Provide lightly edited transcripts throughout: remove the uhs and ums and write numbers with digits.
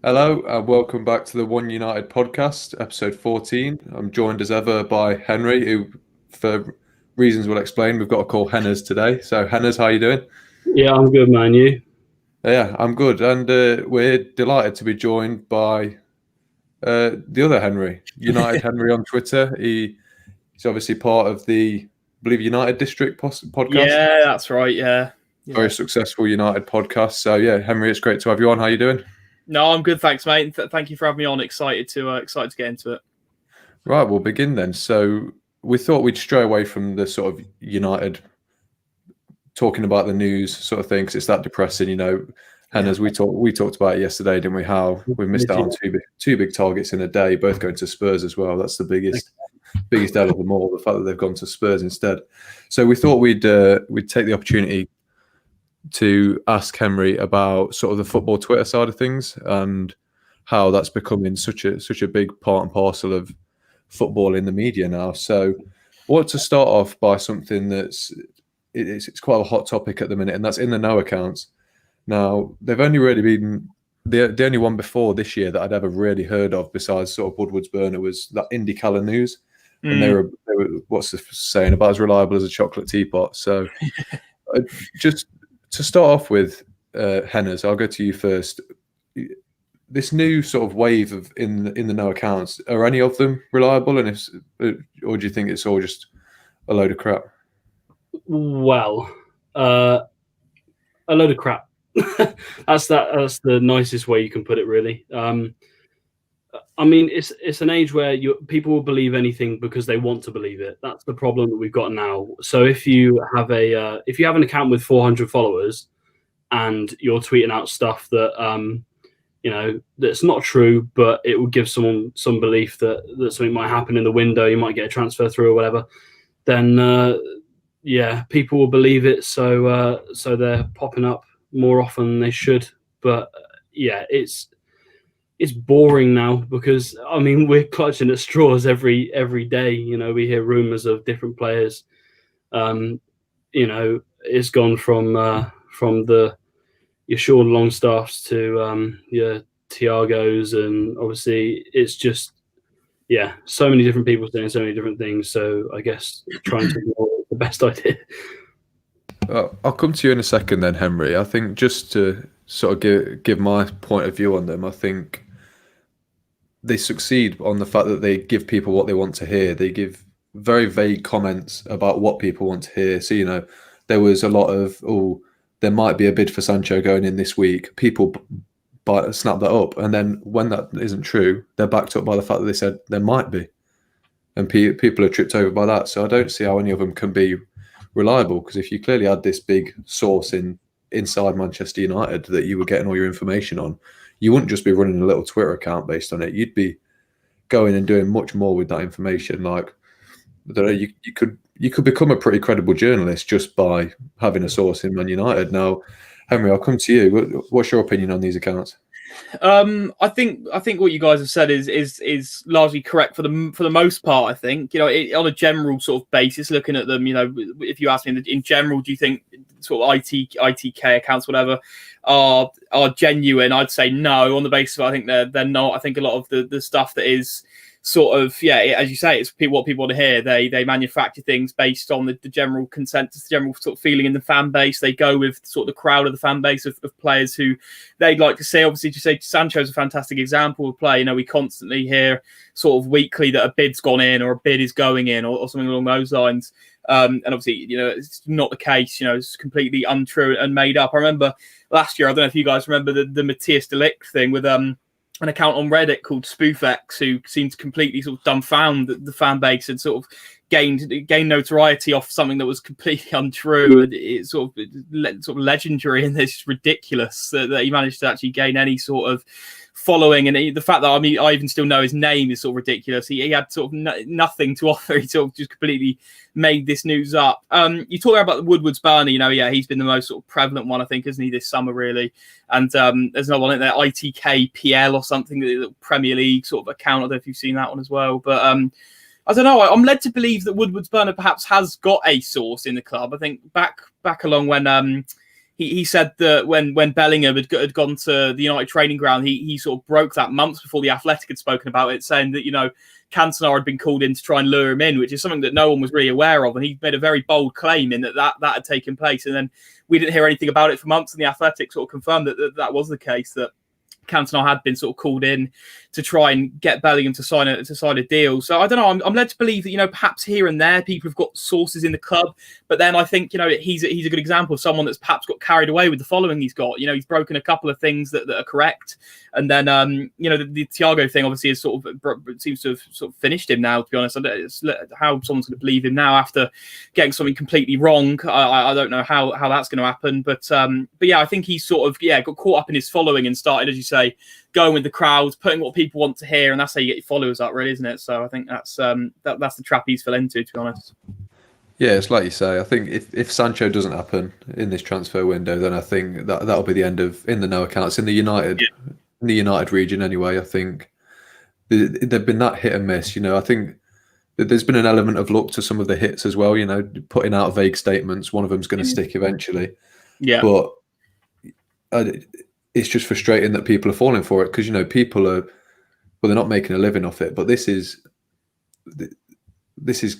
Hello, and welcome back to the One United podcast, episode 14. I'm joined as ever by Henry, who, for reasons we'll explain, we've got to call Henners today. So, Henners, how are you doing? Yeah, I'm good, man. You? Yeah, I'm good, and we're delighted to be joined by the other Henry, United Henry on Twitter. He's obviously part of the, I believe, United District podcast. Yeah, that's right. Yeah. Very successful United podcast. So, yeah, Henry, it's great to have you on. How are you doing? No, I'm good, thanks, mate. Thank you for having me on. Excited to get into it. Right, we'll begin then. So we thought we'd stray away from the sort of United talking about the news sort of thing because it's that depressing, And as we talked about it yesterday, didn't we? How we missed out on two big targets in a day, both going to Spurs as well. That's the biggest L of them all. The fact that they've gone to Spurs instead. So we thought we'd take the opportunity to ask Henry about sort of the football Twitter side of things and how that's becoming such a big part and parcel of football in the media now. So I want to start off by something it's quite a hot topic at the minute, and that's in the know accounts. Now, they've only really been the only one before this year that I'd ever really heard of besides sort of Woodward's Burner was that IndyCar News. And they were, what's the saying, about as reliable as a chocolate teapot. So just to start off with, Henners, I'll go to you first. This new sort of wave of in the know accounts, are any of them reliable? And or do you think it's all just a load of crap? Well, a load of crap. That's the nicest way you can put it, really. I mean, it's an age where people will believe anything because they want to believe it. That's the problem that we've got now. So if you have an account with 400 followers and you're tweeting out stuff that that's not true, but it will give someone some belief that something might happen in the window, you might get a transfer through or whatever, then people will believe it. So they're popping up more often than they should. But it's boring now because I mean we're clutching at straws every day. We hear rumors of different players. It's gone from your Sean Longstaffs to your Thiagos, and obviously it's just so many different people saying so many different things. So I guess trying to ignore it is the best idea. I'll come to you in a second then, Henry. I think just to sort of give my point of view on them, I think they succeed on the fact that they give people what they want to hear. They give very vague comments about what people want to hear. So, there was a lot of, there might be a bid for Sancho going in this week. People snap that up. And then when that isn't true, they're backed up by the fact that they said there might be. And people are tripped over by that. So I don't see how any of them can be reliable, because if you clearly had this big source inside Manchester United that you were getting all your information on, you wouldn't just be running a little Twitter account based on it. You'd be going and doing much more with that information. Like, you could become a pretty credible journalist just by having a source in Man United. Now, Henry, I'll come to you. What's your opinion on these accounts? I think what you guys have said is largely correct for the most part. I think on a general sort of basis, looking at them, if you ask me in general, do you think sort of ITK accounts, whatever, are genuine? I'd say no. On the basis of I think they're not. I think a lot of the stuff that is sort of as you say, it's what people want to hear. They manufacture things based on the general consensus, the general sort of feeling in the fan base. They go with sort of the crowd of the fan base of players who they'd like to see. Obviously, to say Sancho's a fantastic example of play. We constantly hear sort of weekly that a bid's gone in or a bid is going in or something along those lines. And obviously, it's not the case. It's completely untrue and made up. I remember last year, I don't know if you guys remember the Matthias de Ligt thing with an account on Reddit called SpoofX, who seemed to completely sort of dumbfound the fan base and sort of gained notoriety off something that was completely untrue. And it's sort of legendary, and it's ridiculous that he managed to actually gain any sort of following. And the fact that I even still know his name is sort of ridiculous. He had sort of nothing to offer. He sort of just completely made this news up. You talk about the Woodward's Burner, he's been the most sort of prevalent one, I think, isn't he, this summer, really? And there's another one in there, ITKPL or something, the Premier League sort of account. I don't know if you've seen that one as well. But I don't know. I'm led to believe that Woodward's Burner perhaps has got a source in the club. I think back along when he said that when Bellingham had gone to the United training ground, he sort of broke that months before the Athletic had spoken about it, saying that, you know, Cantona had been called in to try and lure him in, which is something that no one was really aware of. And he made a very bold claim in that had taken place. And then we didn't hear anything about it for months. And the Athletic sort of confirmed that was the case, that Cantona had been sort of called in to try and get Bellingham to sign a deal. So I don't know. I'm led to believe that, you know, perhaps here and there people have got sources in the club, but then I think, you know, he's a good example of someone that's perhaps got carried away with the following he's got. You know, he's broken a couple of things that are correct, and then you know, the Thiago thing obviously is sort of seems to have sort of finished him now. To be honest, how someone's going to believe him now after getting something completely wrong, I don't know how that's going to happen. But yeah, I think he's sort of got caught up in his following and started, as you say, going with the crowd, putting what people want to hear, and that's how you get your followers up, really, isn't it? So I think that's the trap he's fell into, to be honest. Yeah, it's like you say. I think if Sancho doesn't happen in this transfer window, then I think that'll be the end of in the no accounts in the United region anyway. I think they've been that hit and miss. You know, I think there's been an element of luck to some of the hits as well. You know, putting out vague statements. One of them's going to stick eventually. Yeah, but it's just frustrating that people are falling for it, because, you know, people are, well, they're not making a living off it, but this is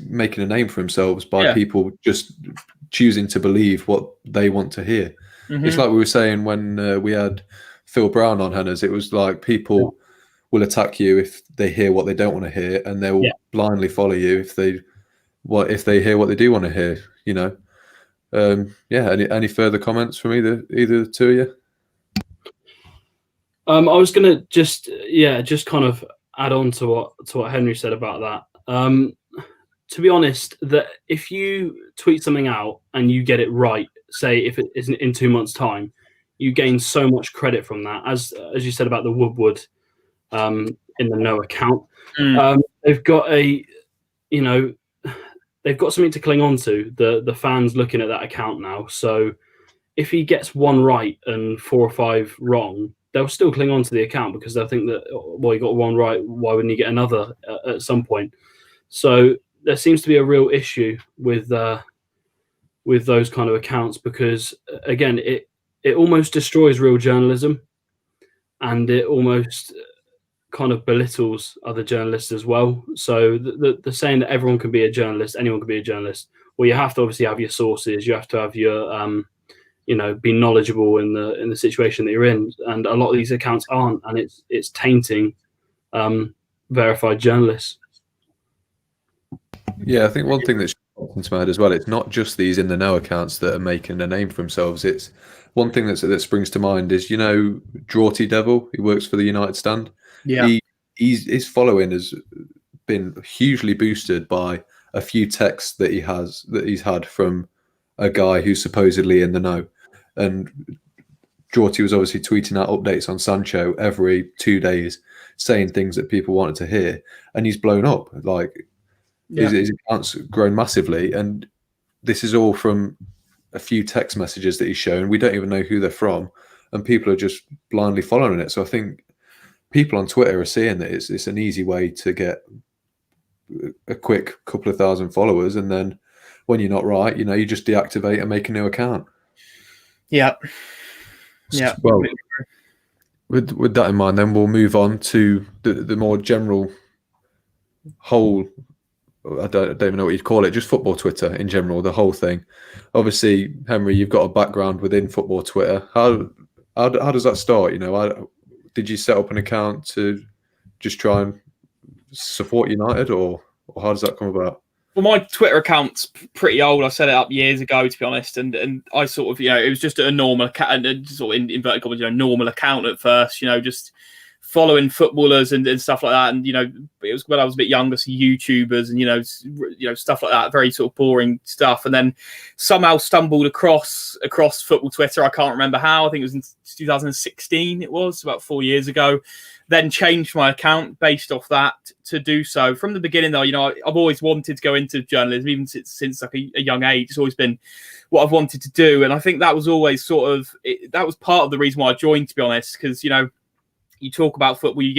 making a name for themselves by people just choosing to believe what they want to hear. Mm-hmm. It's like we were saying when we had Phil Brown on Hannah's. It was like people will attack you if they hear what they don't want to hear, and they will blindly follow you if they hear what they do want to hear. You know, Any further comments from either the two of you? I was gonna just kind of add on to what Henry said about that. To be honest, that if you tweet something out and you get it right, say if it isn't in 2 months' time, you gain so much credit from that. As you said about the Woodward in the no account, they've got they've got something to cling on to. The fans looking at that account now. So if he gets one right and 4 or 5 wrong, they'll still cling on to the account because they'll think that, well, he got one right, why wouldn't he get another at some point? So there seems to be a real issue with those kind of accounts, because again, it almost destroys real journalism, and it almost kind of belittles other journalists as well. So the saying that everyone can be a journalist, anyone can be a journalist, well, you have to obviously have your sources, you have to have your be knowledgeable in the situation that you're in, and a lot of these accounts aren't, and it's tainting verified journalists. Yeah, I think one thing that's into my head as well, it's not just these in the know accounts that are making a name for themselves. It's one thing that springs to mind is, you know, Dribble Devil, who works for the United stand. Yeah, his following has been hugely boosted by a few texts that he's had from a guy who's supposedly in the know. And Dribble was obviously tweeting out updates on Sancho every 2 days, saying things that people wanted to hear, and he's blown up. Like, his account's grown massively, and this is all from a few text messages that he's shown. We don't even know who they're from, and people are just blindly following it. So I think people on Twitter are seeing that it's an easy way to get a quick couple of thousand followers, and then when you're not right, you know, you just deactivate and make a new account. Yeah. Well, with that in mind, then we'll move on to the more general whole. I don't even know what you'd call it, just football Twitter in general, the whole thing. Obviously, Henry, you've got a background within football Twitter. How does that start? You know, did you set up an account to just try and support United, or how does that come about? Well, my Twitter account's pretty old. I set it up years ago, to be honest, and I sort of, it was just a normal account, sort of in inverted commas, normal account at first, just following footballers and stuff like that. And, it was when I was a bit younger, so YouTubers and, stuff like that, very sort of boring stuff. And then somehow stumbled across football Twitter. I can't remember how. I think it was in 2016. It was about 4 years ago. Then changed my account based off that to do so. From the beginning, though, I've always wanted to go into journalism, even since like a young age. It's always been what I've wanted to do. And I think that was always that was part of the reason why I joined, to be honest, because, you talk about football, you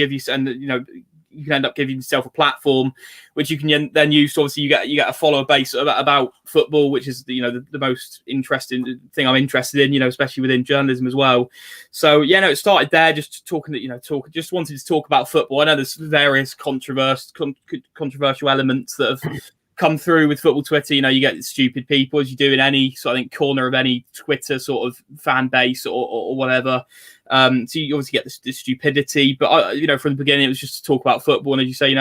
you can end up giving yourself a platform, which you can then use to, obviously you get a follower base about football, which is the most interesting thing I'm interested in, especially within journalism as well. So it started there, just just wanted to talk about football. I know there's various controversial elements that have come through with football Twitter. You get stupid people, as you do in any sort of corner of any Twitter sort of fan base or whatever. So you obviously get this stupidity, but from the beginning it was just to talk about football. And as you say,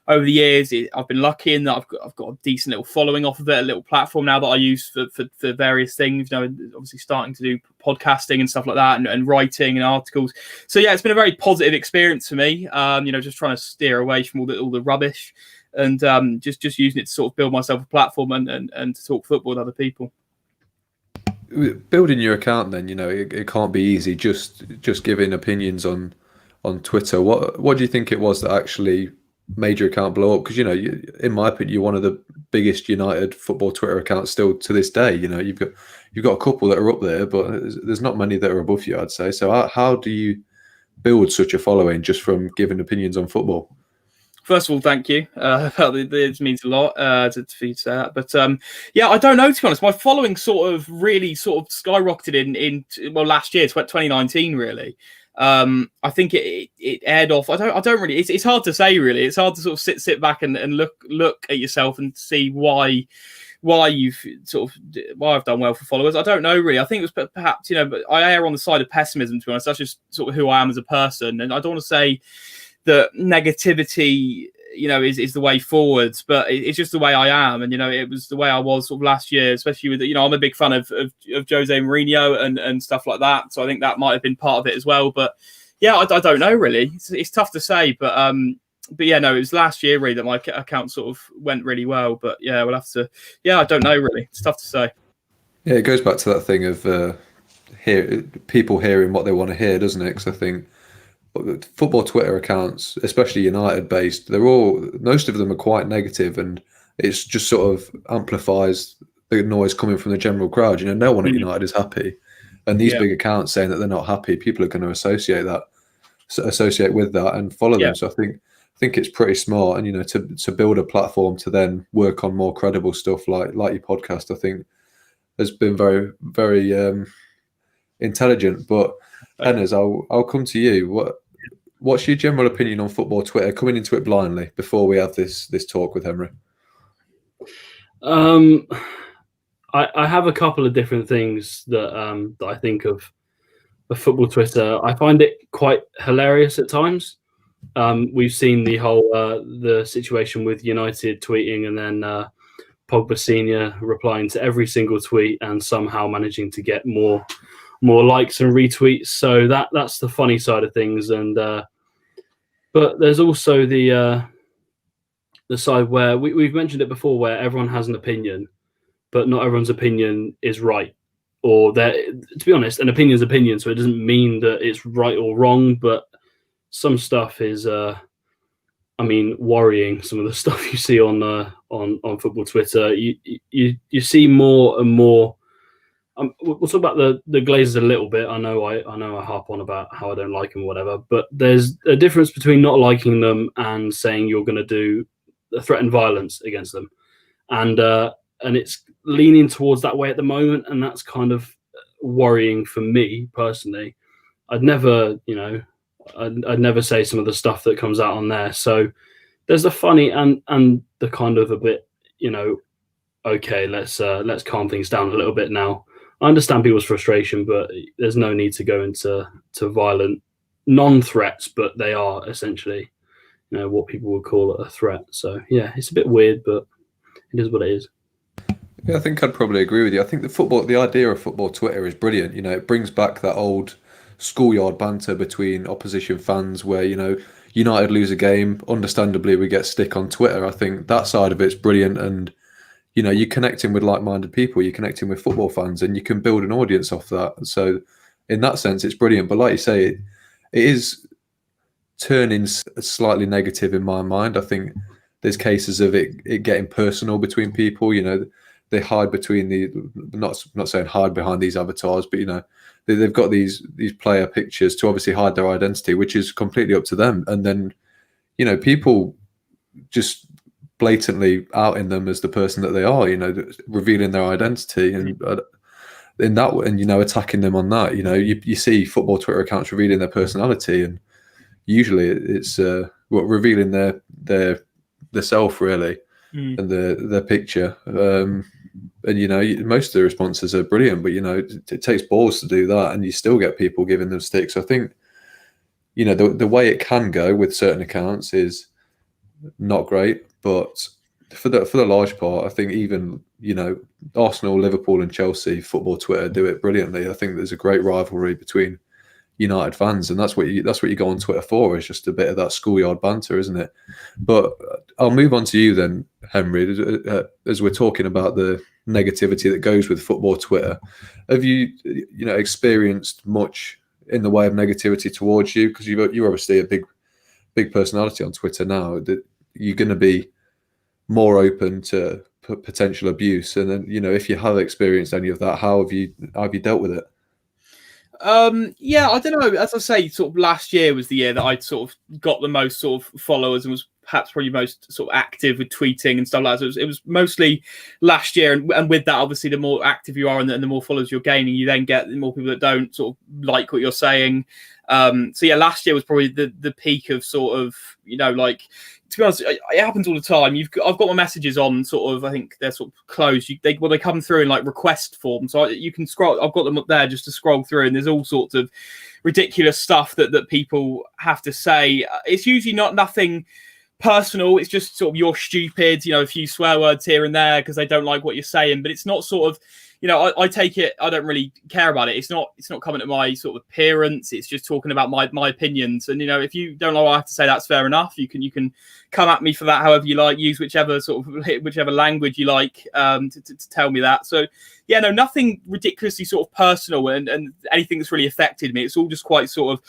over the years I've been lucky in that I've got a decent little following off of it, a little platform now that I use for various things. Obviously starting to do podcasting and stuff like that, and writing and articles. So it's been a very positive experience for me. Just trying to steer away from all the rubbish, and just using it to sort of build myself a platform and to talk football with other people. Building your account, then it can't be easy. Just giving opinions on Twitter. What do you think it was that actually made your account blow up? Because in my opinion, you're one of the biggest United football Twitter accounts still to this day. You've got a couple that are up there, but there's not many that are above you, I'd say. So how do you build such a following just from giving opinions on football? First of all, thank you. It means a lot for you to say that. But I don't know, to be honest. My following really skyrocketed in last year, 2019, really. I think it aired off. I don't really. It's hard to say, really. It's hard to sort of sit back and look at yourself and see why you've why I've done well for followers. I don't know, really. I think it was perhaps but I err on the side of pessimism, to be honest. That's just sort of who I am as a person, and I don't want to say that negativity, is the way forwards, but it's just the way I am. And, it was the way I was sort of last year, especially with, I'm a big fan of Jose Mourinho and stuff like that. So I think that might have been part of it as well. But I don't know, really. It's tough to say, but it was last year really that my account sort of went really well. But we'll have to, I don't know, really. It's tough to say. Yeah, it goes back to that thing of people hearing what they want to hear, doesn't it? Because I think football Twitter accounts, especially United based, most of them are quite negative, and it's just sort of amplifies the noise coming from the general crowd. No one at United is happy, and these big accounts saying that they're not happy, people are going to associate with that and follow them. So I think it's pretty smart, and to build a platform to then work on more credible stuff like your podcast, I think has been very, very intelligent. But Hennes, I'll come to you. What's your general opinion on football Twitter, coming into it blindly, before we have this talk with Henry? I have a couple of different things that I think of football Twitter. I find it quite hilarious at times. We've seen the whole the situation with United tweeting and then Pogba Senior replying to every single tweet and somehow managing to get more likes and retweets. So that's the funny side of things. And but there's also the side where we've mentioned it before, where everyone has an opinion, but not everyone's opinion is right. Or to be honest, an opinion is opinion, so it doesn't mean that it's right or wrong. But some stuff is, worrying. Some of the stuff you see on football Twitter, you see more and more. We'll talk about the Glazers a little bit. I know I harp on about how I don't like them or whatever, but there's a difference between not liking them and saying you're going to do threaten violence against them, and it's leaning towards that way at the moment, and that's kind of worrying for me personally. I'd never say some of the stuff that comes out on there. So there's the funny and the kind of a bit, okay, let's calm things down a little bit now. I understand people's frustration, but there's no need to go into violent non-threats, but they are essentially, what people would call a threat. So yeah, it's a bit weird, but it is what it is. Yeah, I think I'd probably agree with you. I think the idea of football Twitter is brilliant. It brings back that old schoolyard banter between opposition fans where, United lose a game, understandably we get stick on Twitter. I think that side of it's brilliant, and you're connecting with like-minded people, you're connecting with football fans, and you can build an audience off that. So in that sense, it's brilliant. But like you say, it is turning slightly negative in my mind. I think there's cases of it getting personal between people. They hide between not saying hide behind these avatars, but they've got these player pictures to obviously hide their identity, which is completely up to them. And then people just blatantly outing them as the person that they are, revealing their identity and in that, and attacking them on that. You see football Twitter accounts revealing their personality, and usually it's revealing their self really, and their picture. And most of the responses are brilliant, but it takes balls to do that, and you still get people giving them sticks. I think the way it can go with certain accounts is not great, but for the large part, I think even Arsenal, Liverpool, and Chelsea football Twitter do it brilliantly. I think there's a great rivalry between United fans, and that's what you go on Twitter for, is just a bit of that schoolyard banter, isn't it? But I'll move on to you then, Henry, as we're talking about the negativity that goes with football Twitter. Have you experienced much in the way of negativity towards you? Because you're obviously a big personality on Twitter now. That you're going to be more open to potential abuse, and then if you have experienced any of that, how have you dealt with it? Yeah, I don't know. As I say, sort of last year was the year that I'd sort of got the most sort of followers and was perhaps probably most sort of active with tweeting and stuff like that. So it was mostly last year, and with that, obviously, the more active you are and the more followers you're gaining, you then get more people that don't sort of like what you're saying. So yeah, last year was probably the peak of sort of to be honest, it happens all the time. I've got my messages on sort of, I think they're sort of closed. They come through in like request form, so you can scroll. I've got them up there just to scroll through, and there's all sorts of ridiculous stuff that people have to say. It's usually nothing personal. It's just sort of you're stupid, a few swear words here and there because they don't like what you're saying. But it's not sort of, I take it. I don't really care about it. It's not coming at my sort of appearance. It's just talking about my opinions. And if you don't know what I have to say, that's fair enough. You can come at me for that however you like. Use whichever language you like to tell me that. So yeah, no, nothing ridiculously sort of personal and anything that's really affected me. It's all just quite sort of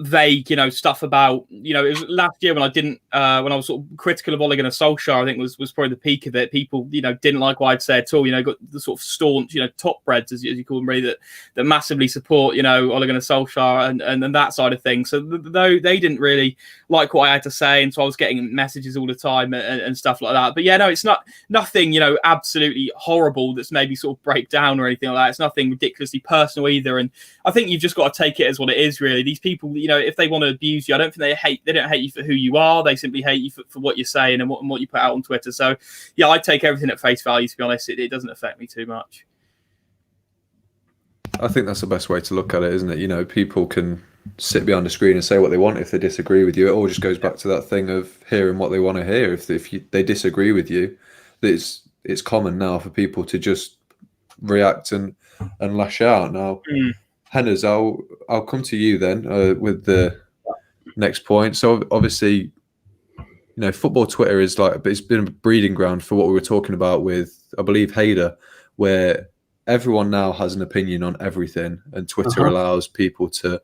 vague, stuff about, it was last year when I didn't, when I was sort of critical of Ole Gunnar Solskjaer, I think was probably the peak of it. People, didn't like what I'd say at all. Got the sort of staunch, top breads, as you call them, really, that massively support, Ole Gunnar Solskjaer and that side of things. So though they didn't really like what I had to say, and so I was getting messages all the time and stuff like that. But yeah, no, it's nothing, absolutely horrible that's maybe sort of break down or anything like that. It's nothing ridiculously personal either. And I think you've just got to take it as what it is, really. These people, if they want to abuse you, I don't think they don't hate you for who you are. They simply hate you for what you're saying and what you put out on Twitter. So yeah, I take everything at face value, to be honest. It doesn't affect me too much. I think that's the best way to look at it, isn't it? People can sit behind a screen and say what they want if they disagree with you. It all just goes back to that thing of hearing what they want to hear. If they disagree with you, it's common now for people to just react and lash out. Now, Hennes, I'll come to you then with the next point. So obviously, football Twitter is it's been a breeding ground for what we were talking about with, I believe, Hader, where everyone now has an opinion on everything, and Twitter allows people to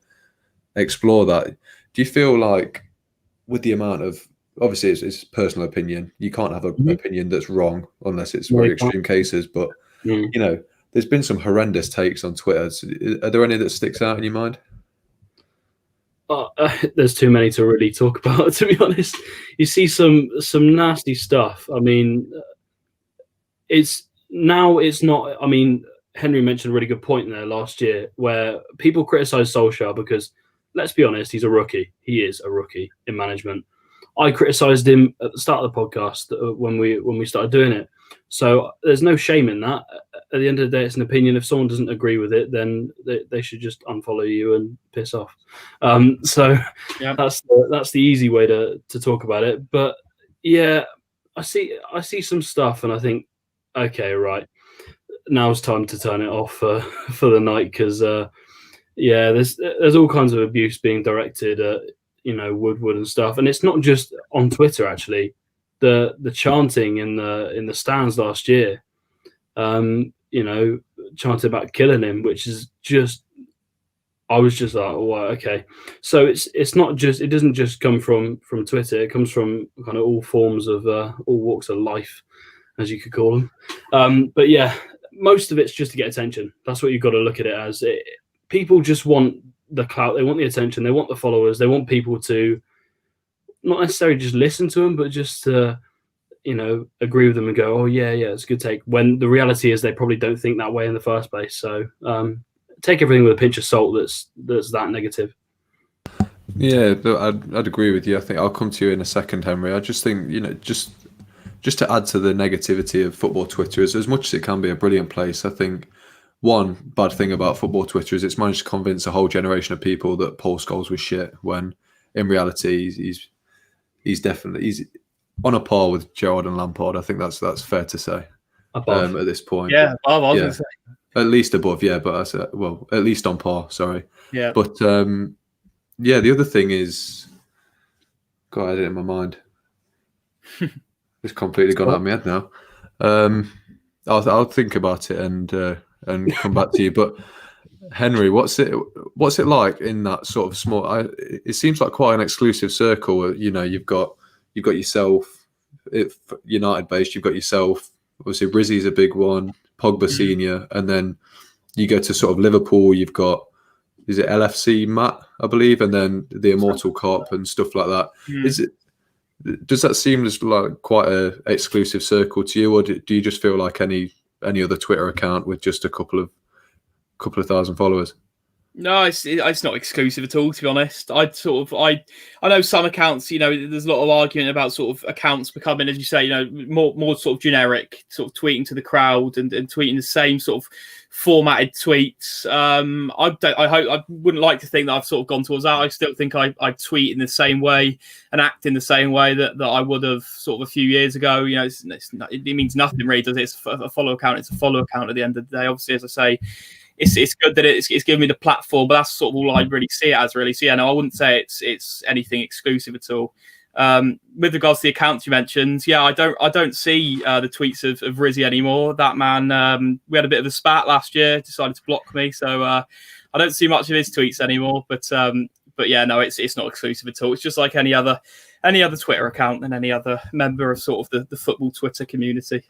explore that. Do you feel like, with the amount of, obviously it's personal opinion, you can't have an opinion that's wrong unless it's very extreme cases, but there's been some horrendous takes on Twitter. Are there any that sticks out in your mind? There's too many to really talk about, to be honest. You see some nasty stuff. I mean, it's not. I mean, Henry mentioned a really good point there last year where people criticise Solskjaer because, let's be honest, he's a rookie. He is a rookie in management. I criticised him at the start of the podcast when we started doing it. So there's no shame in that. At the end of the day, it's an opinion. If someone doesn't agree with it, then they should just unfollow you and piss off. So yeah, that's the easy way to talk about it. But yeah, I see some stuff and I think, okay, right, now's time to turn it off for the night because yeah, there's all kinds of abuse being directed at Woodward and stuff, and it's not just on Twitter actually. The chanting in the stands last year, chanting about killing him, which is just, I was just like, oh, okay. So it's not just, it doesn't just come from Twitter. It comes from kind of all forms of all walks of life, as you could call them. But yeah, most of it's just to get attention. That's what you've got to look at it as. People just want the clout. They want the attention. They want the followers. They want people to not necessarily just listen to them, but just to, agree with them and go, oh yeah, it's a good take. When the reality is they probably don't think that way in the first place. So take everything with a pinch of salt that's that negative. Yeah, I'd agree with you. I think I'll come to you in a second, Henry. I just think, just to add to the negativity of football Twitter, is as much as it can be a brilliant place, I think one bad thing about football Twitter is it's managed to convince a whole generation of people that Paul Scholes was shit, when in reality he's definitely on a par with Gerrard and Lampard. I think that's fair to say at this point. Yeah, above, I was going to say. At least above, yeah, but I said, well, at least on par, sorry. Yeah. But yeah, the other thing is, God, I had it in my mind. It's completely gone out of my head now. I'll think about it and come back to you. But Henry, what's it like in that sort of small? It seems like quite an exclusive circle. You've got yourself, United based. You've got yourself. Obviously, Rizzy's a big one. Pogba Senior, and then you go to sort of Liverpool. You've got, is it LFC Matt, I believe, and then the Immortal Cop and stuff like that. Does that seem as like quite a exclusive circle to you, or do you just feel like any other Twitter account with just a couple of thousand followers? No, it's not exclusive at all, to be honest. I know some accounts, there's a lot of argument about sort of accounts becoming, as you say, more sort of generic, sort of tweeting to the crowd and tweeting the same sort of formatted tweets. I wouldn't like to think that I've sort of gone towards that. I still think I tweet in the same way and act in the same way that I would have sort of a few years ago. It means nothing really, does it? It's a follow account. It's a follow account at the end of the day. Obviously, as I say, it's good that it's given me the platform, but that's sort of all I really see it as, really. So yeah, no, I wouldn't say it's anything exclusive at all. With regards to the accounts you mentioned, yeah, I don't see the tweets of Rizzy anymore. That man, we had a bit of a spat last year, decided to block me, so I don't see much of his tweets anymore. But yeah, no, it's not exclusive at all. It's just like any other Twitter account and any other member of sort of the football Twitter community.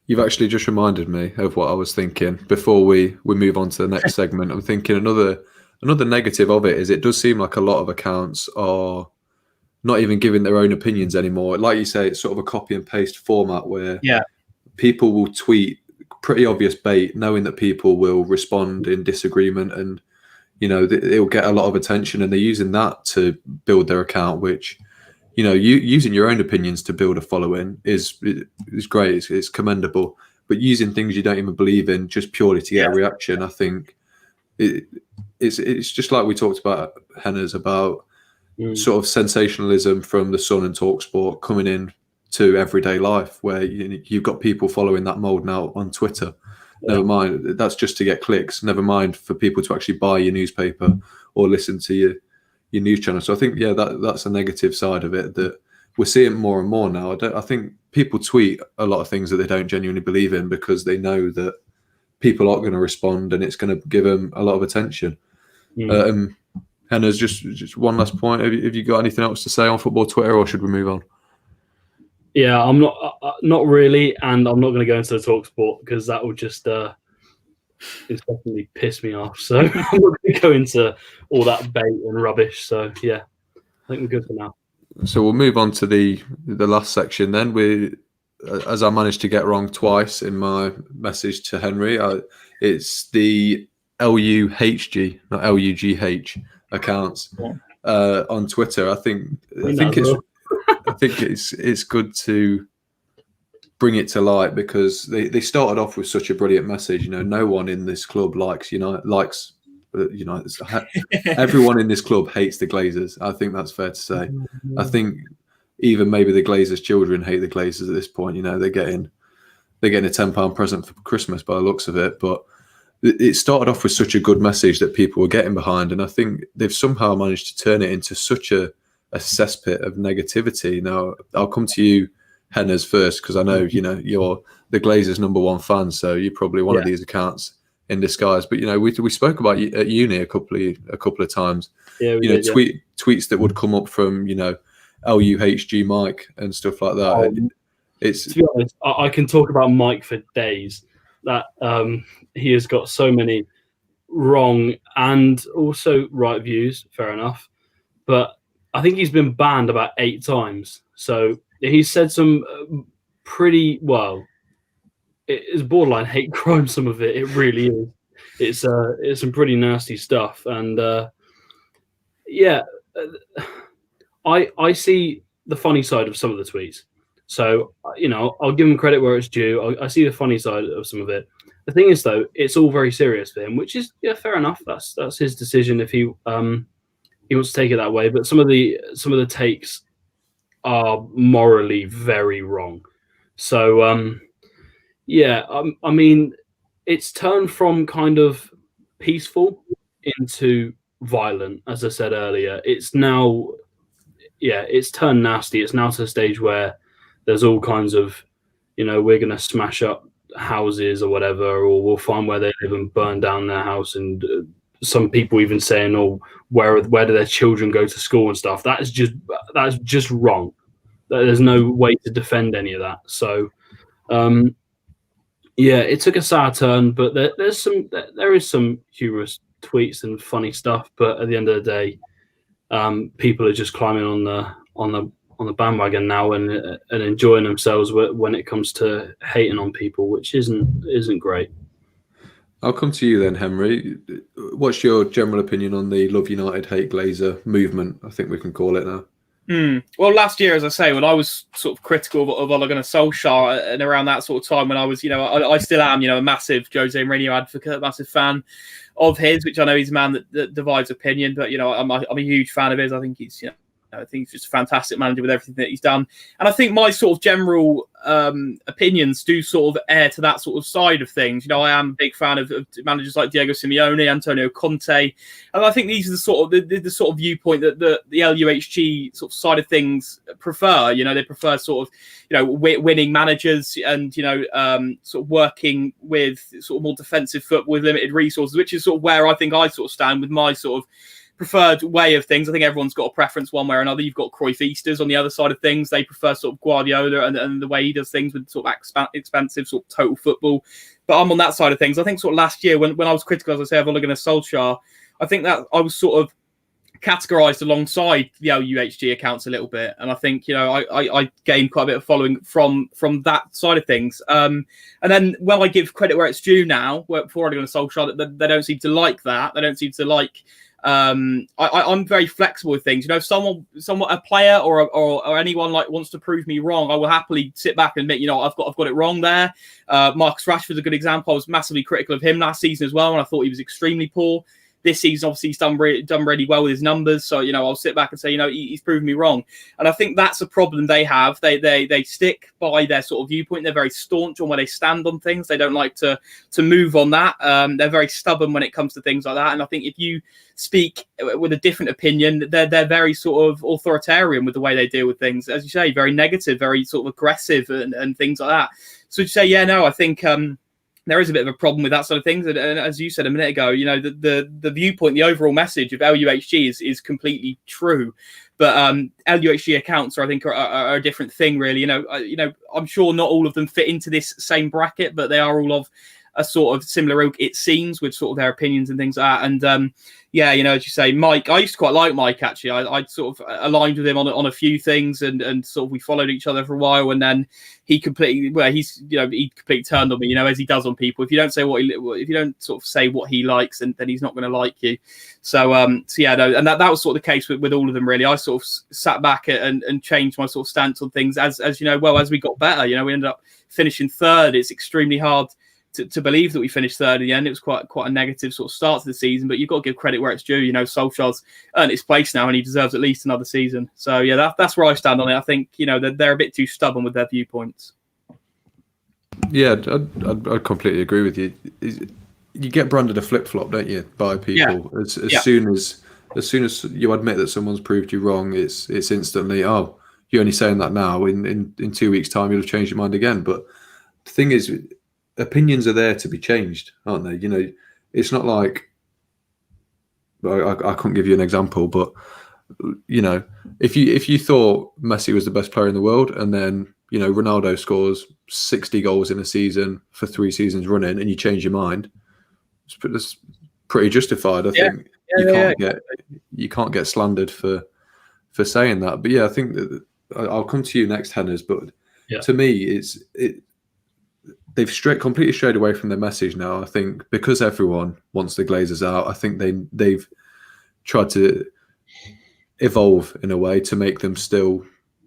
You've actually just reminded me of what I was thinking before we move on to the next segment. I'm thinking another negative of it is it does seem like a lot of accounts are not even giving their own opinions anymore. Like you say, it's sort of a copy and paste format where people will tweet pretty obvious bait, knowing that people will respond in disagreement, and it'll get a lot of attention, and they're using that to build their account, which using your own opinions to build a following is great. It's commendable. But using things you don't even believe in just purely to get a reaction, I think it's just like we talked about, Henners, about sort of sensationalism from the Sun and TalkSport coming in to everyday life, where you've got people following that mold now on Twitter. Never mind, that's just to get clicks. Never mind for people to actually buy your newspaper or listen to your news channel. So I think, that's a negative side of it, that we're seeing more and more now. I think people tweet a lot of things that they don't genuinely believe in because they know that people aren't going to respond and it's going to give them a lot of attention. Hannah's just one last point. Have you got anything else to say on football Twitter, or should we move on? Yeah, I'm not really, and I'm not going to go into the TalkSport because that will just it's definitely pissed me off. So I'm not going to go into all that bait and rubbish. So yeah, I think we're good for now. So we'll move on to the last section then. As I managed to get wrong twice in my message to Henry, it's the LUHG, not LUGH accounts on Twitter. I think it's good to bring it to light because they started off with such a brilliant message. No one in this club likes everyone in this club hates the Glazers. I think that's fair to say. I think even maybe the Glazers' children hate the Glazers at this point. They're getting a £10 present for Christmas by the looks of it. But it started off with such a good message that people were getting behind, and I think they've somehow managed to turn it into such a cesspit of negativity. Now I'll come to you, Henners, first, because I know you're the Glazers' #1 fan, so you're probably one of these accounts in disguise. But we spoke about you at uni a couple of times. Yeah, tweets that would come up from LUHG Mike and stuff like that. It's to be honest, I can talk about Mike for days. That he has got so many wrong and also right views. Fair enough, but I think he's been banned about 8 times. So he's said some pretty it's borderline hate crime. Some of it really is. It's some pretty nasty stuff, and I see the funny side of some of the tweets. So I'll give him credit where it's due. I see the funny side of some of it. The thing is, though, it's all very serious for him, which is fair enough. That's his decision if he wants to take it that way. But some of the takes are morally very wrong. So I mean, it's turned from kind of peaceful into violent, as I said earlier. It's now, it's turned nasty. It's now to the stage where there's all kinds of, we're going to smash up houses or whatever, or we'll find where they live and burn down their house. And some people even saying, "Oh, where do their children go to school and stuff?" That's just wrong. There's no way to defend any of that. So, it took a sad turn, but there is some humorous tweets and funny stuff. But at the end of the day, people are just climbing on the bandwagon now and enjoying themselves when it comes to hating on people, which isn't great. I'll come to you then, Henry. What's your general opinion on the Love United, Hate Glazer movement? I think we can call it now. Well, last year, as I say, when I was sort of critical of Ole Gunnar Solskjaer, and around that sort of time when I was, I still am, a massive Jose Mourinho advocate, a massive fan of his, which I know he's a man that divides opinion, but I'm a huge fan of his. I think he's I think he's just a fantastic manager with everything that he's done. And I think my sort of general opinions do sort of err to that sort of side of things. I am a big fan of managers like Diego Simeone, Antonio Conte. And I think these are the sort of viewpoint that the LUHG sort of side of things prefer. They prefer sort of, winning managers and, sort of working with sort of more defensive football with limited resources, which is sort of where I think I sort of stand with my sort of preferred way of things. I think everyone's got a preference one way or another. You've got Cruyffistas on the other side of things. They prefer sort of Guardiola and the way he does things with sort of expansive sort of total football. But I'm on that side of things. I think sort of last year when I was critical, as I say, of Ole Gunnar Solskjaer, I think that I was sort of categorized alongside the LUHG accounts a little bit. And I think, I gained quite a bit of following from that side of things. And then when I give credit where it's due now, before Ole Gunnar Solskjaer, they don't seem to like that. They don't seem to like I'm very flexible with things. If someone, a player or anyone wants to prove me wrong, I will happily sit back and admit, I've got it wrong there. Marcus Rashford's a good example. I was massively critical of him last season as well, and I thought he was extremely poor. This season, obviously, he's done really well with his numbers. So, I'll sit back and say, he's proven me wrong. And I think that's a problem they have. They stick by their sort of viewpoint. They're very staunch on where they stand on things. They don't like to move on that. They're very stubborn when it comes to things like that. And I think if you speak with a different opinion, they're very sort of authoritarian with the way they deal with things. As you say, very negative, very sort of aggressive and things like that. So to say, I think there is a bit of a problem with that sort of things. And as you said a minute ago, the viewpoint, the overall message of LUHG is completely true. But LUHG accounts, I think, are a different thing, really. I'm sure not all of them fit into this same bracket, but they are all of a sort of similar ilk, it seems, with sort of their opinions and things like that. And as you say, Mike, I used to quite like Mike, actually. I sort of aligned with him on a few things, and sort of we followed each other for a while, and then he completely turned on me, as he does on people. If you don't say if you don't sort of say what he likes, then he's not going to like you. So and that was sort of the case with all of them, really. I sort of sat back and changed my sort of stance on things as we got better. We ended up finishing third. It's extremely hard to believe that we finished third in the end. It was quite a negative sort of start to the season, but you've got to give credit where it's due. Solskjaer's earned his place now, and he deserves at least another season. So that's where I stand on it. I think they're a bit too stubborn with their viewpoints. Yeah, I'd completely agree with you. You get branded a flip-flop, don't you, by people? As soon as you admit that someone's proved you wrong, it's instantly, oh, you're only saying that now. In 2 weeks' time, you'll have changed your mind again. But the thing is, opinions are there to be changed, aren't they? It's not like, I couldn't give you an example, but if you thought Messi was the best player in the world, and then Ronaldo scores 60 goals in a season for 3 seasons running, and you change your mind, it's pretty justified. I think you can't get slandered for for saying that. But yeah, I think that I'll come to you next, Henners. But to me, they've completely strayed away from their message now. I think because everyone wants the Glazers out, I think they've tried to evolve in a way to make them still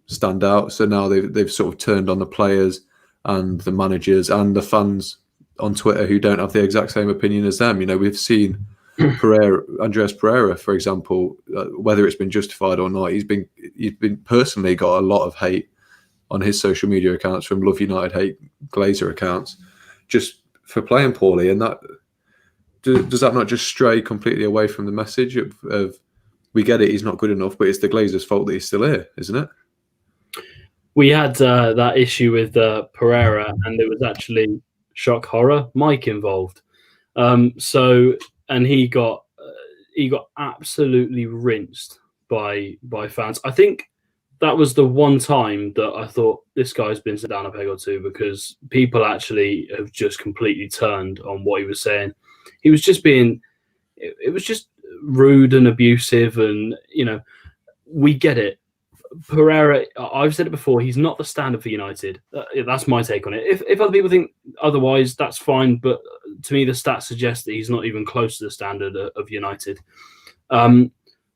stand out. So now they've sort of turned on the players and the managers and the fans on Twitter who don't have the exact same opinion as them. We've seen Andreas Pereira, for example, whether it's been justified or not, he's been personally got a lot of hate on his social media accounts from Love United Hate Glazer accounts just for playing poorly. And that does that not just stray completely away from the message of we get it, he's not good enough, but it's the Glazers' fault that he's still here, isn't it? We had that issue with Pereira, and there was actually, shock horror, Mike involved. And he got absolutely rinsed by fans. I think that was the one time that I thought this guy's been set down a peg or two, because people actually have just completely turned on what he was saying. He was just it was just rude and abusive, and we get it. Pereira, I've said it before, he's not the standard for United. That's my take on it. If other people think otherwise, that's fine. But to me, the stats suggest that he's not even close to the standard of United. But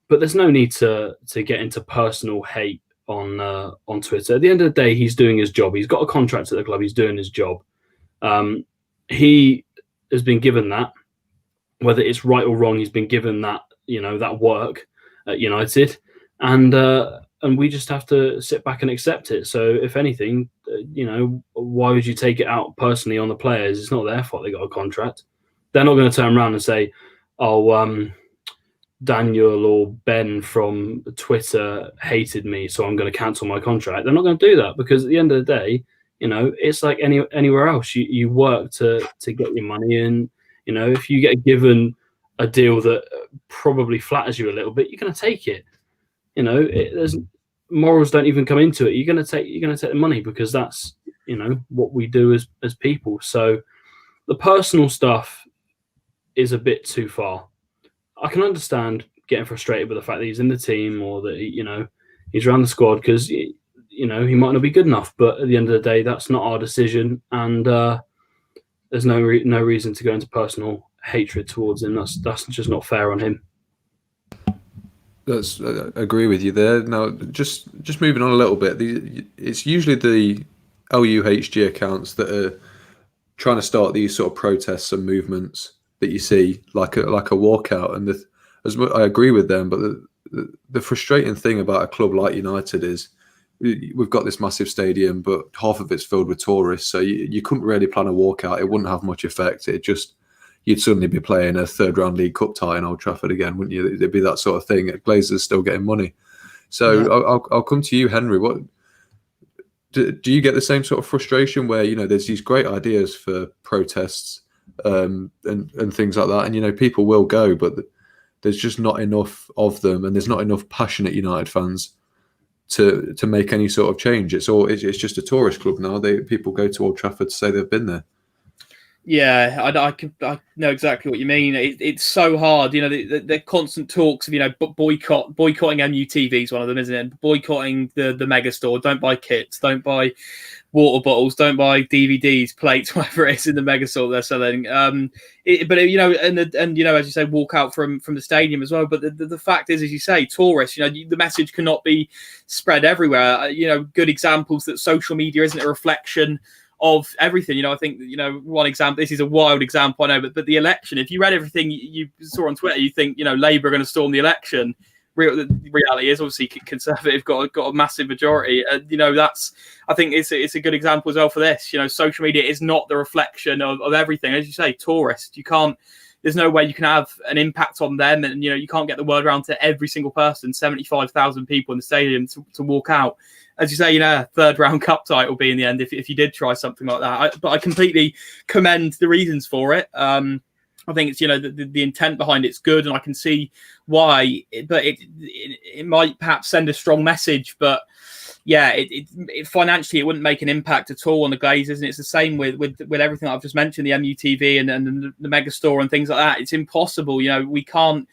there's no need to get into personal hate on Twitter. At the end of the day, he's doing his job. He's got a contract at the club. He's doing his job. He has been given that, whether it's right or wrong. He's been given that that work at United, and we just have to sit back and accept it. So if anything, why would you take it out personally on the players? It's not their fault they got a contract. They're not going to turn around and say, oh, Daniel or Ben from Twitter hated me, so I'm going to cancel my contract. They're not going to do that, because at the end of the day, it's like anywhere else. You work to get your money, and if you get given a deal that probably flatters you a little bit, you're going to take it. There's morals don't even come into it. You're going to take the money, because that's what we do as people. So the personal stuff is a bit too far. I can understand getting frustrated with the fact that he's in the team, or that he's around the squad, because he might not be good enough. But at the end of the day, that's not our decision, and there's no reason to go into personal hatred towards him. That's just not fair on him. I agree with you there. Now, just moving on a little bit, it's usually the LUHG accounts that are trying to start these sort of protests and movements that you see, like a walkout. And I agree with them, but the frustrating thing about a club like United is we've got this massive stadium, but half of it's filled with tourists, so you couldn't really plan a walkout. It wouldn't have much effect. You'd suddenly be playing a third-round League Cup tie in Old Trafford again, wouldn't you? It'd be that sort of thing. Glazer's still getting money. So yeah. I'll come to you, Henry. What do you get the same sort of frustration where there's these great ideas for protests and things like that, and people will go, but there's just not enough of them, and there's not enough passionate United fans to make any sort of change. It's just a tourist club now. People go to Old Trafford to say they've been there. Yeah, I know exactly what you mean. It's so hard, the constant talks of boycotting MUTV is one of them, isn't it? Boycotting the mega store. Don't buy kits, don't buy water bottles, don't buy DVDs, plates, whatever it is in the mega store they're selling. And as you say, walk out from the stadium as well. But the fact is, as you say, tourists. The message cannot be spread everywhere. Good examples that social media isn't a reflection of everything. I think one example, this is a wild example, I know, but the election, if you read everything you saw on Twitter, you think Labour are going to storm the election. The reality is, obviously, Conservative got a massive majority. I think it's a good example as well for this. Social media is not the reflection of everything. As you say, tourists, there's no way you can have an impact on them, and you can't get the word around to every single person, 75,000 people in the stadium to walk out. As you say, a third round cup tie will be in the end if you did try something like that. But I completely commend the reasons for it. I think it's the intent behind it's good, and I can see why. But it might perhaps send a strong message. But yeah, it financially it wouldn't make an impact at all on the Glazers, and it's the same with everything I've just mentioned, the MUTV and the mega store and things like that. It's impossible. We can't.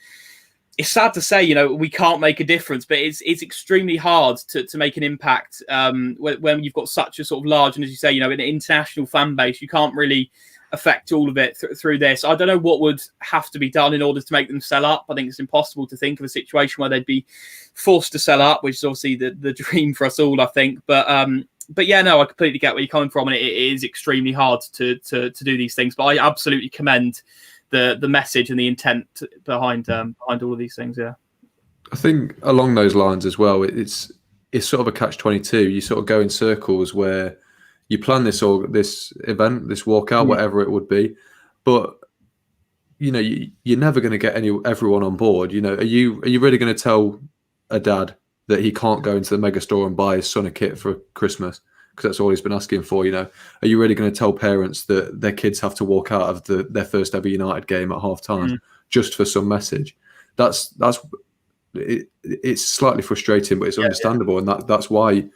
it's sad to say, you know, we can't make a difference, but it's extremely hard to make an impact when you've got such a sort of large, and as you say, you know, an international fan base. You can't really affect all of it through this. I don't know what would have to be done in order to make them sell up. I think it's impossible to think of a situation where they'd be forced to sell up, which is obviously the dream for us all, I think. But yeah, no, I completely get where you're coming from, and it is extremely hard to do these things. But I absolutely commend the message and the intent behind all of these things. Yeah, I think along those lines as well, it's sort of a catch-22. You sort of go in circles where you plan this event, this walkout, whatever it would be, but you know you're never going to get everyone on board. You know, are you really going to tell a dad that he can't go into the mega store and buy his son a kit for Christmas because that's all he's been asking for? You know, are you really going to tell parents that their kids have to walk out of their first ever United game at half time just for some message? It's slightly frustrating, but it's understandable, and that's why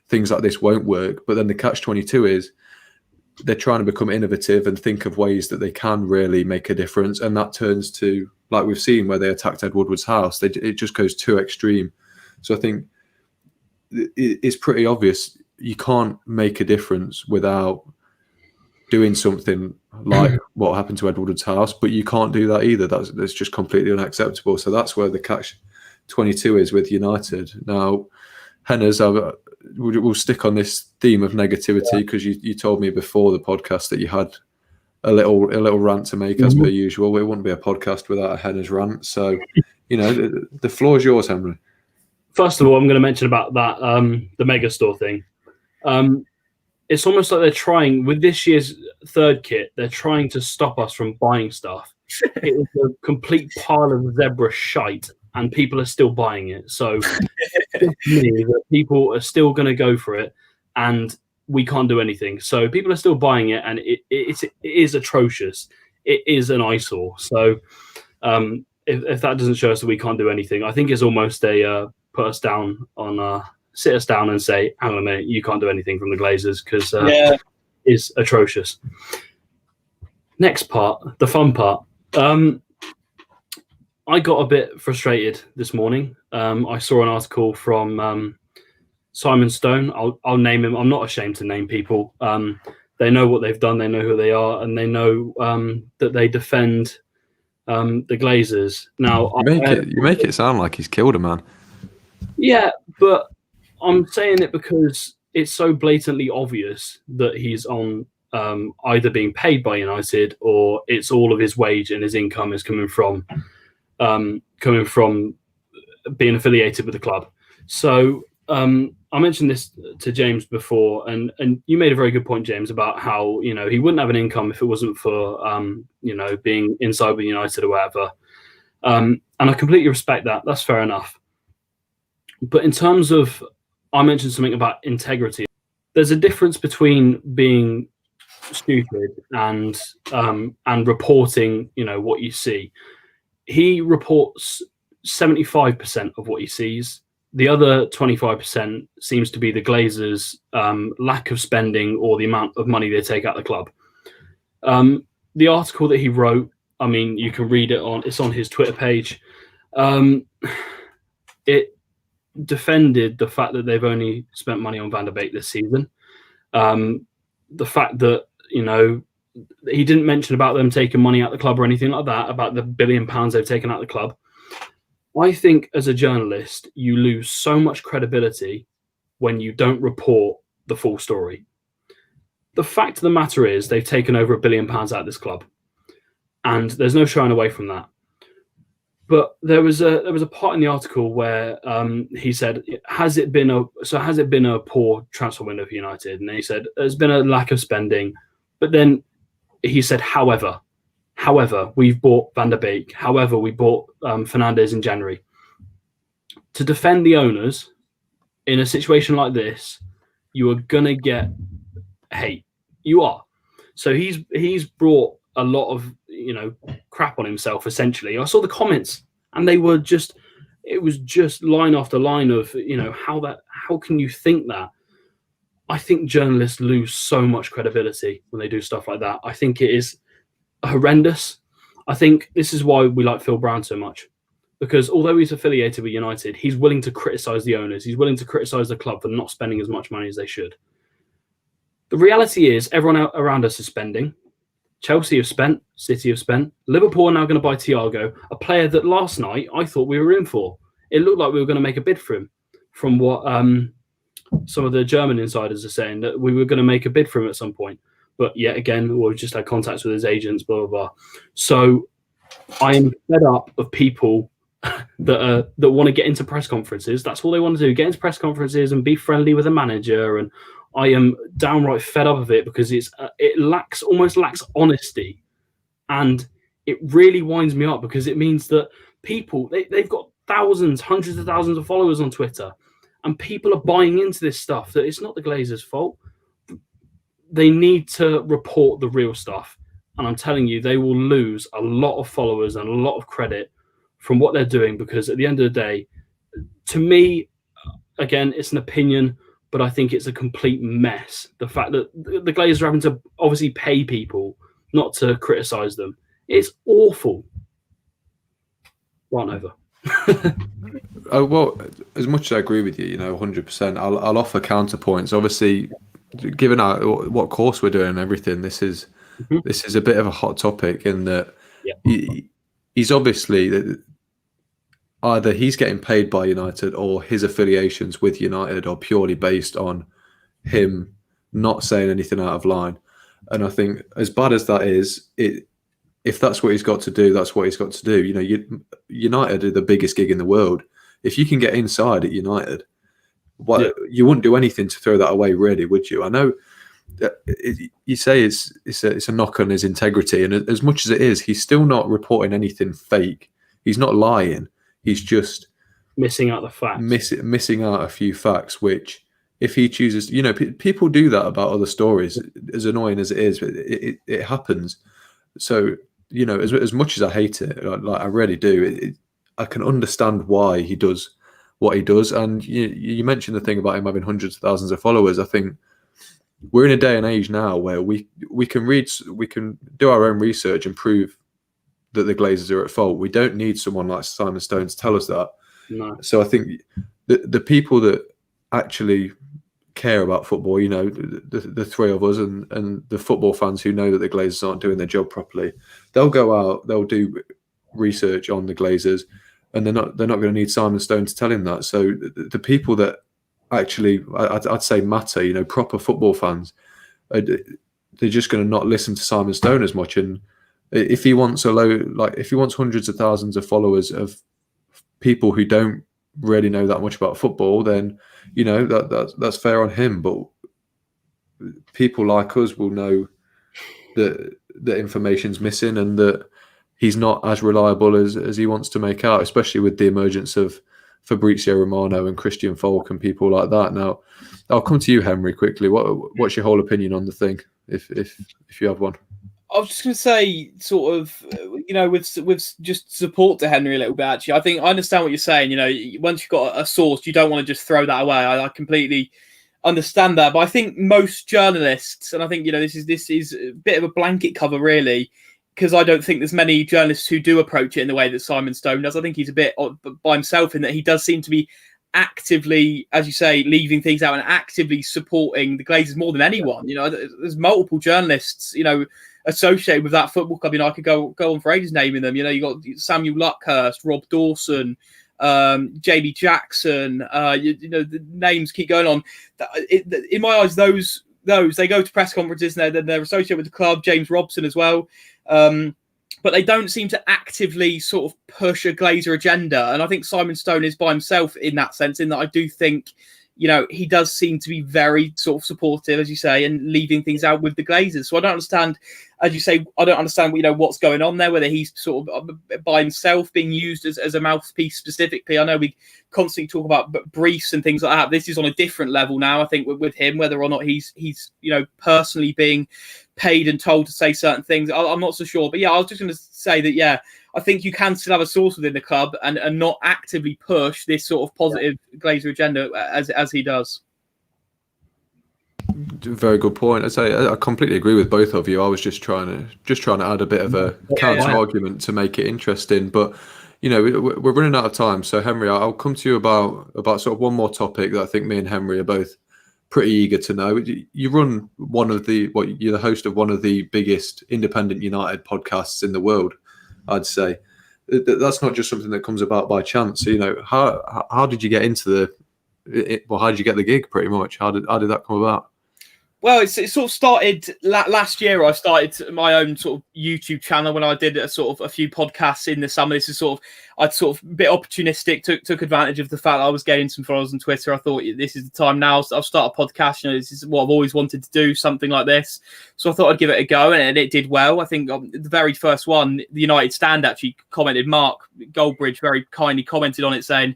things like this won't work. But then the catch-22 is they're trying to become innovative and think of ways that they can really make a difference, and that turns to, like we've seen where they attacked Ed Woodward's house, it just goes too extreme. So I think it's pretty obvious you can't make a difference without doing something like what happened to Ed Woodward's house, but you can't do that either. That's just completely unacceptable. So that's where the catch-22 is with United. Now, Henners, we'll stick on this theme of negativity because you told me before the podcast that you had a little rant to make as per usual. It wouldn't be a podcast without a Henners rant. So, you know, the floor is yours, Henry. First of all, I'm going to mention about that the Megastore thing. It's almost like they're trying, with this year's third kit, they're trying to stop us from buying stuff. It is a complete pile of zebra shite, and people are still buying it. So that people are still going to go for it, and we can't do anything. So people are still buying it, and it is atrocious. It is an eyesore. So if that doesn't show us that we can't do anything, I think it's almost a sit us down and say, hang on a minute, you can't do anything from the Glazers because it's atrocious. Next part, the fun part. I got a bit frustrated this morning. I saw an article from Simon Stone. I'll name him. I'm not ashamed to name people. They know what they've done. They know who they are, and they know that they defend the Glazers. Now, you make it sound like he's killed a man. Yeah, but I'm saying it because it's so blatantly obvious that he's on either being paid by United or it's all of his wage and his income is coming from being affiliated with the club. So I mentioned this to James before, and you made a very good point, James, about how, you know, he wouldn't have an income if it wasn't for you know, being inside with United or whatever. And I completely respect that. That's fair enough. But in terms of, I mentioned something about integrity. There's a difference between being stupid and reporting, you know, what you see. He reports 75% of what he sees. The other 25% seems to be the Glazers' lack of spending or the amount of money they take out of the club. The article that he wrote, I mean, you can read it it's on his Twitter page. It defended the fact that they've only spent money on Van der Beek this season. The fact that, you know, he didn't mention about them taking money out of the club or anything like that, about the £1 billion they've taken out of the club. I think as a journalist, you lose so much credibility when you don't report the full story. The fact of the matter is they've taken over £1 billion out of this club, and there's no shying away from that. But there was a part in the article where he said, has it been a poor transfer window for United? And he said, there's been a lack of spending. But then he said, however, we've bought Van der Beek. However, we bought Fernandes in January. To defend the owners in a situation like this, you are going to get hate. You are. So he's brought a lot of, you know, crap on himself, essentially. I saw the comments and it was just line after line of, you know, how can you think that? I think journalists lose so much credibility when they do stuff like that. I think it is horrendous. I think this is why we like Phil Brown so much, because although he's affiliated with United, he's willing to criticise the owners. He's willing to criticise the club for not spending as much money as they should. The reality is everyone around us is spending. Chelsea have spent, City have spent. Liverpool are now going to buy Thiago, a player that last night I thought we were in for. It looked like we were going to make a bid for him, from what some of the German insiders are saying, that we were going to make a bid for him at some point. But yet again, we've just had contacts with his agents, blah, blah, blah. So I am fed up of people that want to get into press conferences. That's all they want to do, get into press conferences and be friendly with a manager. And I am downright fed up of it because it almost lacks honesty. And it really winds me up because it means that people, they've got thousands, hundreds of thousands of followers on Twitter, and people are buying into this stuff that it's not the Glazers' fault. They need to report the real stuff. And I'm telling you, they will lose a lot of followers and a lot of credit from what they're doing, because at the end of the day, to me, again, it's an opinion, but I think it's a complete mess. The fact that the Glazers are having to obviously pay people not to criticise them. It's awful. Run over. Oh, well, as much as I agree with you, 100%, I'll offer counterpoints. Obviously, given what course we're doing and everything, this is a bit of a hot topic in that he's obviously either he's getting paid by United or his affiliations with United are purely based on him not saying anything out of line. And I think as bad as that is, if that's what he's got to do, that's what he's got to do. United are the biggest gig in the world. If you can get inside at United, you wouldn't do anything to throw that away, really, would you? I know that you say it's a knock on his integrity, and as much as it is, he's still not reporting anything fake. He's not lying. He's just missing out the facts. Missing out a few facts, which if he chooses, people do that about other stories, as annoying as it is, it happens. So, as much as I hate it, like I really do, I can understand why he does what he does. And you mentioned the thing about him having hundreds of thousands of followers. I think we're in a day and age now where we can do our own research and prove that the Glazers are at fault. We don't need someone like Simon Stone to tell us that. No. So I think the people that actually care about football, the three of us and the football fans who know that the Glazers aren't doing their job properly, they'll go out, they'll do research on the Glazers, and they're not going to need Simon Stone to tell him that. So the people that actually, I'd say matter, proper football fans, they're just going to not listen to Simon Stone as much. And if he wants if he wants hundreds of thousands of followers of people who don't really know that much about football, then that's fair on him. But people like us will know that the information's missing and that he's not as reliable as he wants to make out, especially with the emergence of Fabrizio Romano and Christian Falk and people like that. Now, I'll come to you, Henry, quickly. What's your whole opinion on the thing, if you have one? I was just going to say, sort of, with just support to Henry a little bit, actually. I think I understand what you're saying. Once you've got a source, you don't want to just throw that away. I completely understand that. But I think most journalists, and I think, this is a bit of a blanket cover, really, because I don't think there's many journalists who do approach it in the way that Simon Stone does. I think he's a bit by himself in that he does seem to be actively, as you say, leaving things out and actively supporting the Glazers more than anyone. There's multiple journalists, associated with that football club. I could go on for ages naming them. You got Samuel Luckhurst, Rob Dawson, JB Jackson. The names keep going on. In my eyes, those they go to press conferences and they're associated with the club. James Robson as well. But they don't seem to actively sort of push a Glazer agenda. And I think Simon Stone is by himself in that sense, in that I do think, he does seem to be very sort of supportive, as you say, and leaving things out with the Glazers. So I don't understand, as you say, what's going on there, whether he's sort of by himself being used as a mouthpiece specifically. I know we constantly talk about briefs and things like that. This is on a different level now, I think, with him, whether or not he's personally being paid and told to say certain things. I'm not so sure. But yeah, I was just going to say that, I think you can still have a source within the club and not actively push this sort of positive Glazer agenda as he does. Very good point. I completely agree with both of you. I was just trying to add a bit of a counter argument to make it interesting. But we're running out of time. So Henry, I'll come to you about sort of one more topic that I think me and Henry are both pretty eager to know. You run you're the host of one of the biggest independent United podcasts in the world, I'd say. That's not just something that comes about by chance. How did you get into how did you get the gig? Pretty much, how did that come about? Well, it sort of started last year. I started my own sort of YouTube channel when I did a few podcasts in the summer. This is I'd sort of a bit opportunistic, took advantage of the fact that I was getting some followers on Twitter. I thought this is the time now. So I'll start a podcast. This is what I've always wanted to do, something like this. So I thought I'd give it a go, and it did well. I think the very first one, the United Stand actually commented. Mark Goldbridge very kindly commented on it, saying,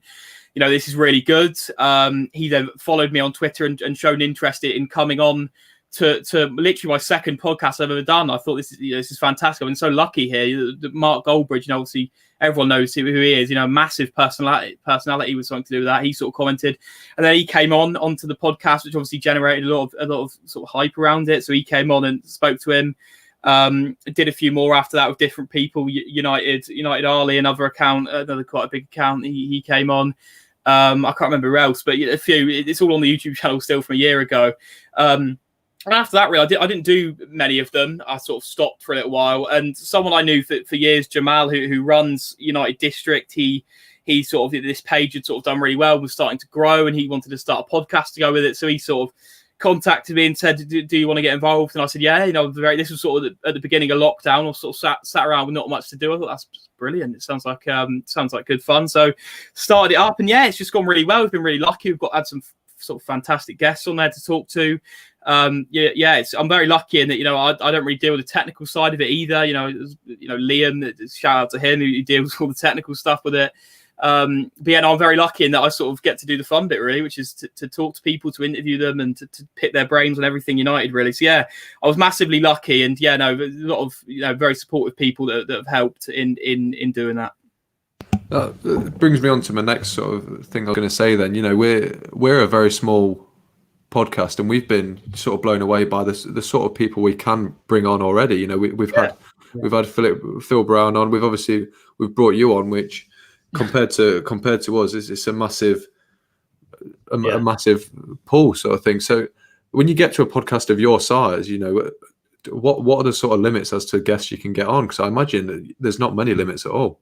this is really good. He then followed me on Twitter and showed interest in coming on to literally my second podcast I've ever done. I thought this is fantastic. I've been so lucky here. Mark Goldbridge, obviously everyone knows who he is. Massive personality with something to do with that. He sort of commented, and then he came onto the podcast, which obviously generated a lot of sort of hype around it. So he came on and spoke to him. Did a few more after that with different people. United Arley, another quite a big account. He came on. I can't remember who else, but a few. It's all on the YouTube channel still from a year ago. And after that, really, I didn't do many of them. I sort of stopped for a little while. And someone I knew for years, Jamal, who runs United District, he sort of, this page had sort of done really well, was starting to grow, and he wanted to start a podcast to go with it. So he sort of contacted me and said, do you want to get involved? And I said, yeah, this was sort of at the beginning of lockdown. I sort of sat around with not much to do. I thought, that's brilliant. It sounds like good fun. So started it up, and yeah, it's just gone really well. We've been really lucky. We've had some sort of fantastic guests on there to talk to. I'm very lucky in that, I don't really deal with the technical side of it either. Liam, shout out to him, who deals with all the technical stuff with it. But yeah, I'm very lucky in that I sort of get to do the fun bit, really, which is to talk to people, to interview them, and to pick their brains on everything United, really. So yeah, I was massively lucky, and a lot of very supportive people that have helped in doing that. That brings me on to my next sort of thing I was going to say. Then we're a very small podcast, and we've been sort of blown away by the sort of people we can bring on already. We've had Phil Brown on. We've brought you on, which compared to us, it's a massive pull sort of thing. So when you get to a podcast of your size, what are the sort of limits as to guests you can get on? Because I imagine that there's not many limits at all.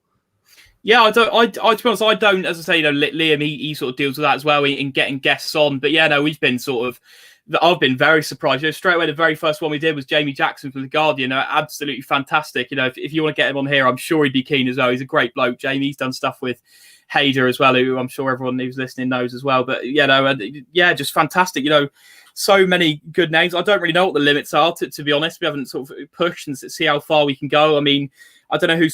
Yeah, to be honest, I don't, as I say, Liam, he sort of deals with that as well in getting guests on. But yeah, no, we've been I've been very surprised. Straight away, the very first one we did was Jamie Jackson from The Guardian. Absolutely fantastic. If you want to get him on here, I'm sure he'd be keen as well. He's a great bloke, Jamie. He's done stuff with Hader as well, who I'm sure everyone who's listening knows as well. But just fantastic. So many good names. I don't really know what the limits are, to be honest. We haven't sort of pushed and see how far we can go. I mean, I don't know who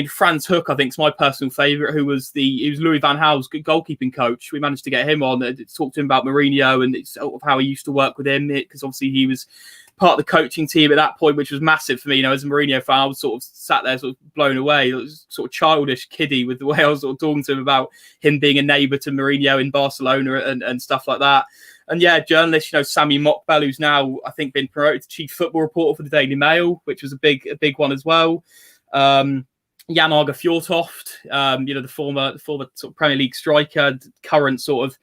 Franz Hook, I think, is my personal favourite, he was Louis van Gaal's goalkeeping coach. We managed to get him on, talk to him about Mourinho and sort of how he used to work with him, because obviously he was part of the coaching team at that point, which was massive for me. As a Mourinho fan, I was sort of sat there sort of blown away. It was sort of childish, kiddie with the way I was sort of talking to him about him being a neighbour to Mourinho in Barcelona and stuff like that. And yeah, journalists, Sammy Mokbel, who's now, I think, been promoted to chief football reporter for the Daily Mail, which was a big one as well. Jan Arge Fjortoft, the former sort of Premier League striker, current sort of,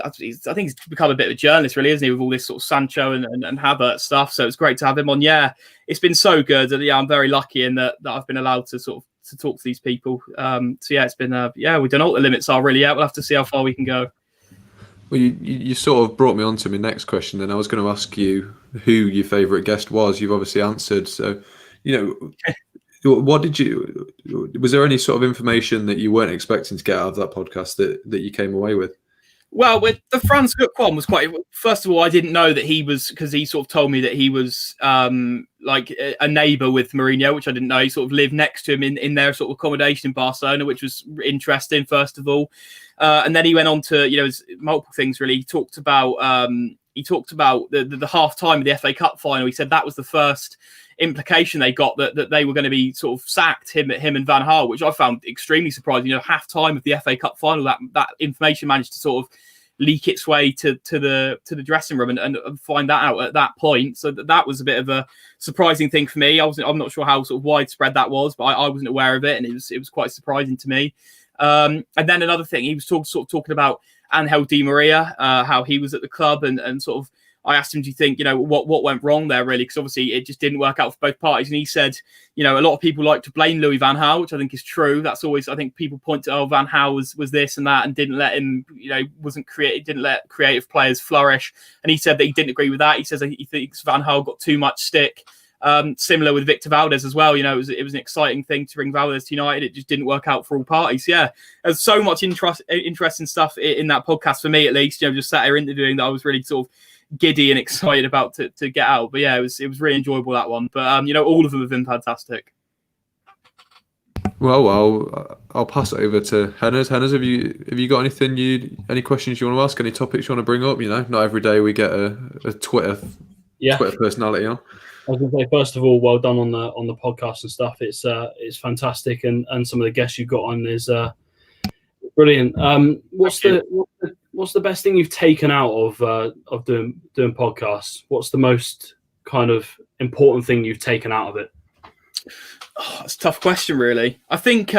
I think he's become a bit of a journalist, really, isn't he, with all this sort of Sancho and Havertz stuff. So it's great to have him on. Yeah, it's been so good. Yeah, I'm very lucky in that I've been allowed to sort of to talk to these people. So yeah, it's been we don't know what the limits are really yet. We'll have to see how far we can go. Well, you sort of brought me on to my next question, and I was going to ask you who your favourite guest was. You've obviously answered. So, what did you? Was there any sort of information that you weren't expecting to get out of that podcast that you came away with? Well, with the Franz Hook one was quite. First of all, I didn't know that he was, because he sort of told me that he was like a neighbour with Mourinho, which I didn't know. He sort of lived next to him in their sort of accommodation in Barcelona, which was interesting. First of all, and then he went on to multiple things. Really, he talked about the half time of the FA Cup final. He said that was the first implication they got that they were going to be sort of sacked, him and Van Gaal, which I found extremely surprising. Half time of the FA Cup final, that information managed to sort of leak its way to the dressing room and find that out at that point. So that was a bit of a surprising thing for me. I'm not sure how sort of widespread that was, but I wasn't aware of it, and it was quite surprising to me. And then another thing, he was talking about Angel Di Maria, how he was at the club, and sort of I asked him, do you think, what went wrong there, really? Because obviously it just didn't work out for both parties. And he said, a lot of people like to blame Louis van Gaal, which I think is true. That's always, I think people point to, Van Gaal was this and that and didn't let him, didn't let creative players flourish. And he said that he didn't agree with that. He says that he thinks Van Gaal got too much stick. Similar with Victor Valdez as well. It was an exciting thing to bring Valdez to United. It just didn't work out for all parties. Yeah, there's so much interesting stuff in that podcast for me, at least. Just sat here interviewing that I was really sort of giddy and excited about to get out. But yeah, it was really enjoyable, that one. But all of them have been fantastic. Well, I'll pass it over to Hennes. Hennes, have you got any questions you want to ask? Any topics you want to bring up? Not every day we get a Twitter personality on. I was going to say, first of all, well done on the podcast and stuff. It's fantastic, and some of the guests you've got on is brilliant. What's the best thing you've taken out of doing podcasts? What's the most kind of important thing you've taken out of it? Oh, that's a tough question, really. I think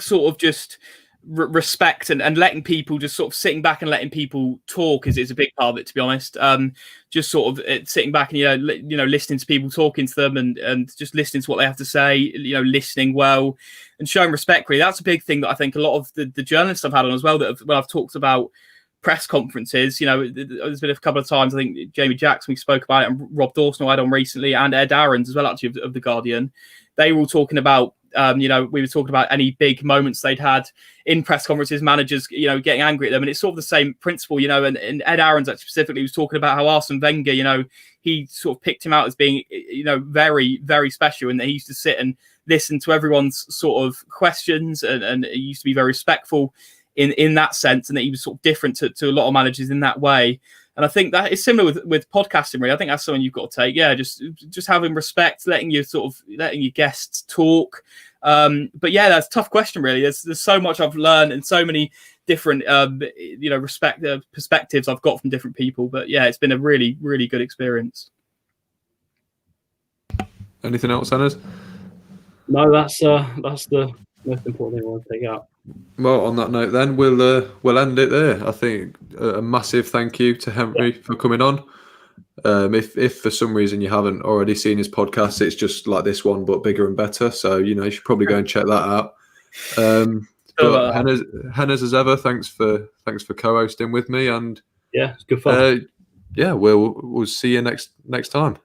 sort of just respect and letting people, just sort of sitting back and letting people talk is a big part of it, to be honest. Just sort of sitting back and listening to people, talking to them, and just listening to what they have to say, listening well and showing respect. Really, that's a big thing that I think a lot of the journalists I've had on as well, that when I've talked about press conferences, there's been a couple of times, I think Jamie Jackson, we spoke about it, and Rob Dawson I had on recently, and Ed Aarons as well, actually, of The Guardian. They were all talking about we were talking about any big moments they'd had in press conferences, managers, getting angry at them. And it's sort of the same principle, and Ed Aarons actually specifically was talking about how Arsene Wenger, he sort of picked him out as being, very, very special, and that he used to sit and listen to everyone's sort of questions, and he used to be very respectful in that sense, and that he was sort of different to a lot of managers in that way. And I think that is similar with podcasting, really. I think that's something you've got to take. Yeah, just having respect, letting your guests talk. But yeah, that's a tough question, really. There's so much I've learned and so many different, perspectives I've got from different people. But yeah, it's been a really, really good experience. Anything else, Hennes? No, that's the most important thing I want to take out. Well, on that note, then we'll end it there. I think a massive thank you to Henry for coming on. If for some reason you haven't already seen his podcast, it's just like this one but bigger and better. So you should probably go and check that out. But Hennes, as ever, thanks for co-hosting with me, and yeah, it's good fun. We'll see you next time.